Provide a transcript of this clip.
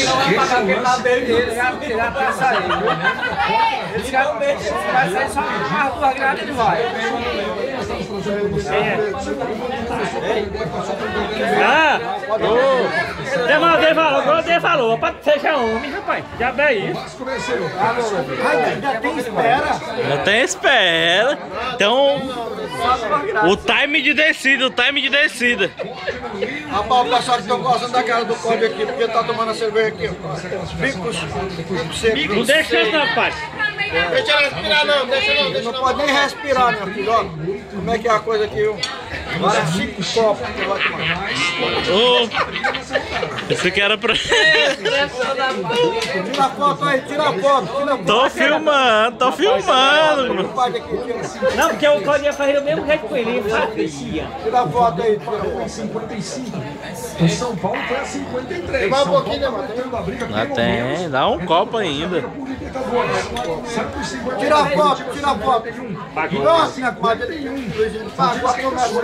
não vai pagar aquele lado dele, já vai sair. Esse cara vai sair só uma duas gradas e vai. Deus falou, para seja homem, rapaz. Já é isso. Ainda tem espera. Não tem espera. Então, o time de descida, Rapaz, o pessoal que estão gostando da cara do Código aqui, porque tá tomando a cerveja aqui, ó. Bicos secos. Não deixa isso não, rapaz. Deixa ele respirar não, deixa não. Não pode nem respirar, meu filho, ó. Como é que é a coisa aqui, agora 5 copos que vai tomar. Esse aqui era pra... Tira a foto aí, tira a foto. Tô filmando. Não, porque o Código ia fazer o mesmo jeito com ele, fazia. Tira a foto aí, Foi 55. O São Paulo foi a 53. Tem mais um pouquinho, né, mano? Lá tem, dá um copo ainda. Tira a foto. Nossa, minha comadre, ele pagou a promessa.